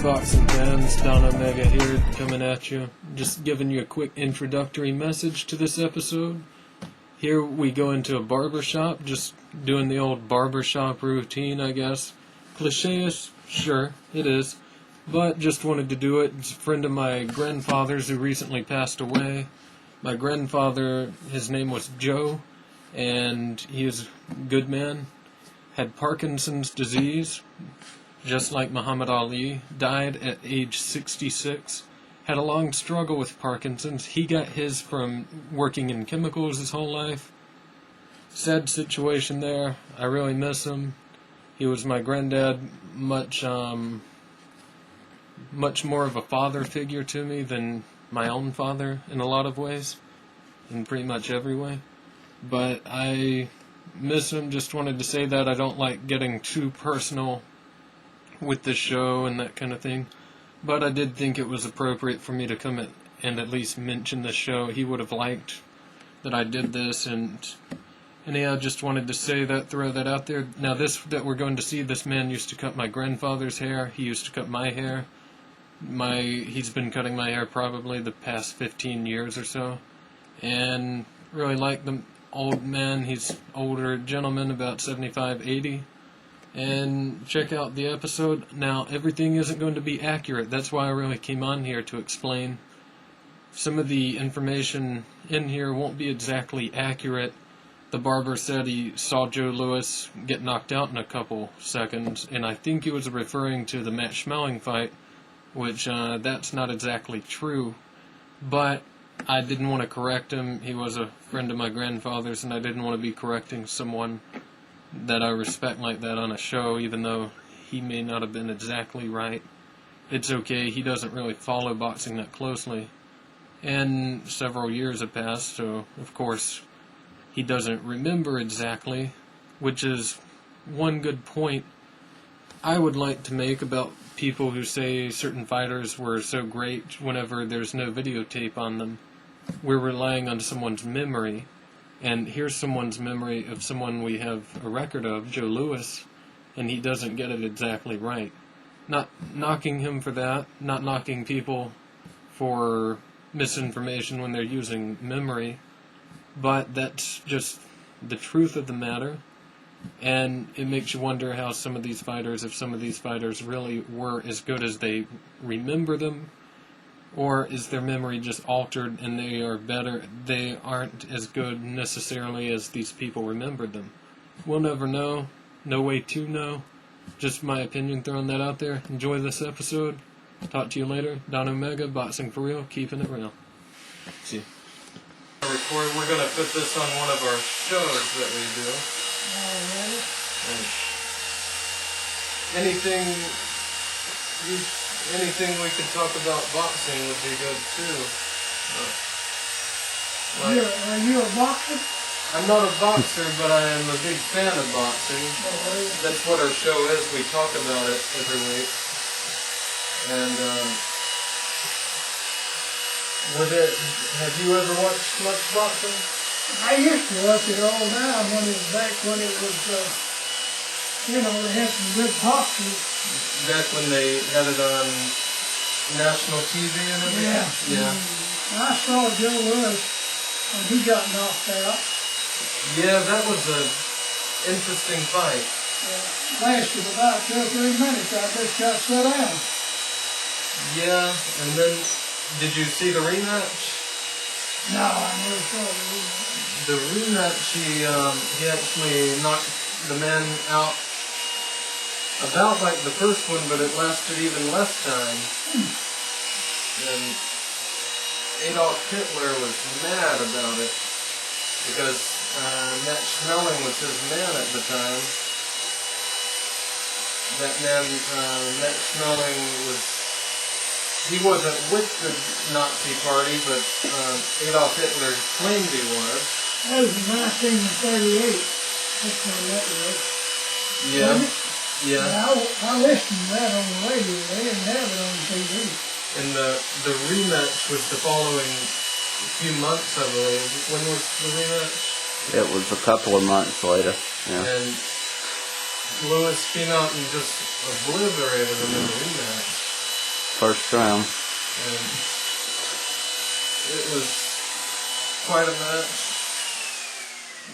boxing fans, Don Omega here, coming at you. Just giving you a quick introductory message to this episode. Here we go into a barbershop, just doing the old barbershop routine, I guess. Cliche-ish, sure, it is. But just wanted to do it. It's a friend of my grandfather's who recently passed away. My grandfather, his name was Joe, and he was a good man. Had Parkinson's disease, just like Muhammad Ali, died at age 66, had a long struggle with Parkinson's. He got his from working in chemicals his whole life. Sad situation there. I really miss him. He was my granddad, much more of a father figure to me than my own father in a lot of ways, in pretty much every way. But I miss him. Just wanted to say that. I don't like getting too personal with the show and that kind of thing, but I did think it was appropriate for me to come and at least mention the show. He would have liked that I did this, and yeah, I just wanted to say that, throw that out there. Now, this that we're going to see, this man used to cut my grandfather's hair. He used to cut my hair. He's been cutting my hair probably the past 15 years or so, and really like the old man. He's older gentleman, about 75, 80. And check out the episode. Now, everything isn't going to be accurate. That's why I really came on here to explain. Some of the information in here won't be exactly accurate. The barber said he saw Joe Louis get knocked out in a couple seconds, and I think he was referring to the Matt Schmeling fight, which that's not exactly true. But I didn't want to correct him. He was a friend of my grandfather's, and I didn't want to be correcting someone that I respect like that on a show, even though he may not have been exactly right. It's okay, he doesn't really follow boxing that closely. And several years have passed, so of course he doesn't remember exactly, which is one good point I would like to make about people who say certain fighters were so great whenever there's no videotape on them. We're relying on someone's memory. And here's someone's memory of someone we have a record of, Joe Louis, and he doesn't get it exactly right. Not knocking him for that, not knocking people for misinformation when they're using memory, but that's just the truth of the matter. And it makes you wonder how some of these fighters, if some of these fighters really were as good as they remember them, or is their memory just altered and they are better? They aren't as good necessarily as these people remembered them. We'll never know. No way to know. Just my opinion, throwing that out there. Enjoy this episode. Talk to you later. Don Omega, Boxing for Real, keeping it real. See you. We're going to put this on one of our shows that we do. Alright. Anything we could talk about boxing would be good too. Are you a boxer? I'm not a boxer, but I am a big fan of boxing. That's what our show is. We talk about it every week. And have you ever watched much boxing? I used to watch it all the time when it was they had some good boxers. Back when they had it on national TV and everything? Yeah. I saw Joe Louis when he got knocked out. Yeah, that was an interesting fight. Lasted about 2 or 3 minutes. I just got shut down. Yeah, and then, did you see the rematch? No, I never saw the rematch. The rematch, he actually knocked the man out about like the first one, but it lasted even less time. And Adolf Hitler was mad about it because Matt Schmeling was his man at the time. That man, Matt Schmeling he wasn't with the Nazi party, but Adolf Hitler claimed he was. That was in 1938. That's when that was. Yeah. Yeah. I listened to that on the radio. They didn't have it on TV. And the rematch was the following few months, I believe. When was the rematch? It was a couple of months later. Yeah. And Louis came out and just obliterated him in the rematch. First round. And it was quite a match.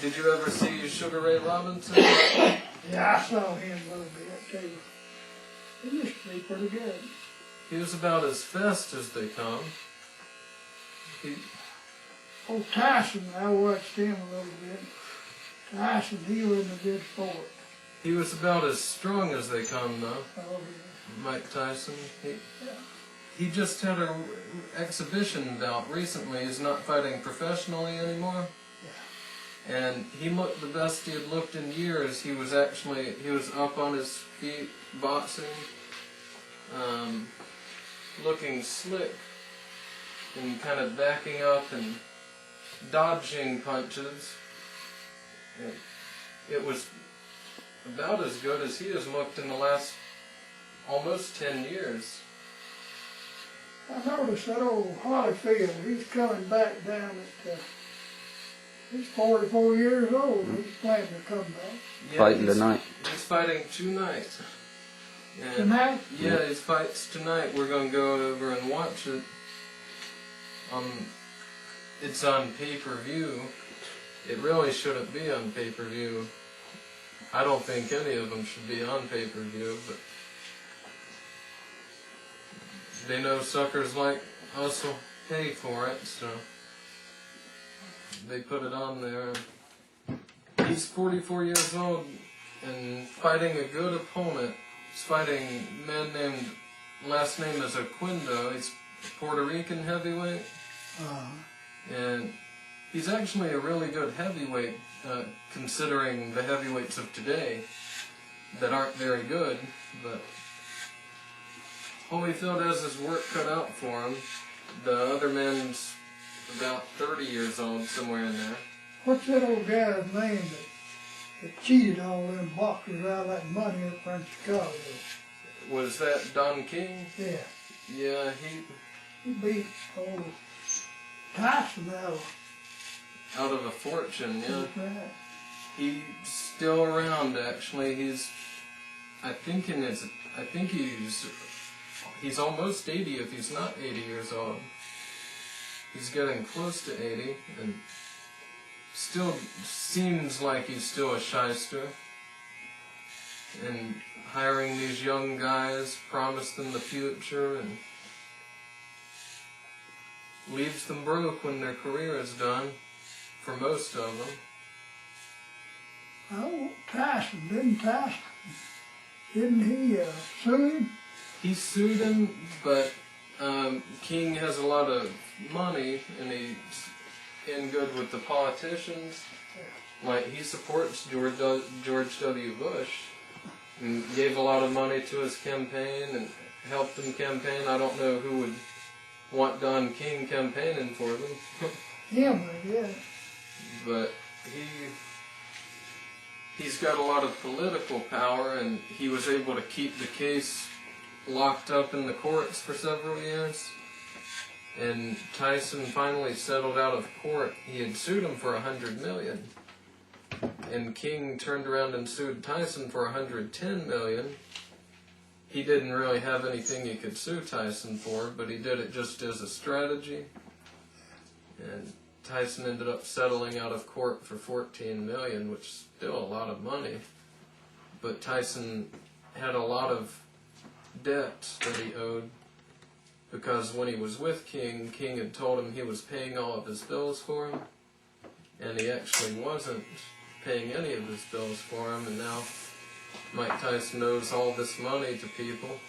Did you ever see Sugar Ray Robinson? Yeah, I saw him a little bit too. He used to be pretty good. He was about as fast as they come. Oh, Tyson, I watched him a little bit. Tyson, he was a good sport. He was about as strong as they come, though. Oh, yeah. Mike Tyson. Yeah. He just had an exhibition bout recently. He's not fighting professionally anymore. Yeah. And he looked the best he had looked in years. He was up on his feet, boxing, looking slick, and kind of backing up and dodging punches. And it was about as good as he has looked in the last almost 10 years. I noticed that old Holyfield, he's coming back down at, he's 44 years old. He's planning to come back. Yeah, Fighting tonight. He's fighting tonight. And Tonight? Yeah, his fight's tonight. We're going to go over and watch it. It's on pay-per-view. It really shouldn't be on pay-per-view. I don't think any of them should be on pay-per-view, but they know suckers like us will pay for it, so they put it on there. He's 44 years old and fighting a good opponent. He's fighting a man named, last name is Oquendo. He's Puerto Rican heavyweight. And he's actually a really good heavyweight, considering the heavyweights of today that aren't very good, but Holyfield has his work cut out for him. The other man's about 30 years old, somewhere in there. What's that old guy's name that cheated all them boxers out of that money up in Chicago? Was that Don King? Yeah. Yeah, He beat old Tyson out of a fortune, yeah. That's right. He's still around, actually. I think he's almost 80 if he's not 80 years old. He's getting close to 80 and still seems like he's still a shyster. And hiring these young guys, promised them the future, and leaves them broke when their career is done, for most of them. Oh, Tyson, didn't he sue him? He sued him, but King has a lot of money, and he's in good with the politicians. Like, he supports George W. Bush, and gave a lot of money to his campaign, and helped him campaign. I don't know who would want Don King campaigning for them. Him, I guess. But he's got a lot of political power, and he was able to keep the case locked up in the courts for several years. And Tyson finally settled out of court. He had sued him for $100 million. And King turned around and sued Tyson for $110 million. He didn't really have anything he could sue Tyson for, but he did it just as a strategy. And Tyson ended up settling out of court for $14 million, which is still a lot of money. But Tyson had a lot of debt that he owed, because when he was with King, King had told him he was paying all of his bills for him, and he actually wasn't paying any of his bills for him, and now Mike Tyson owes all this money to people.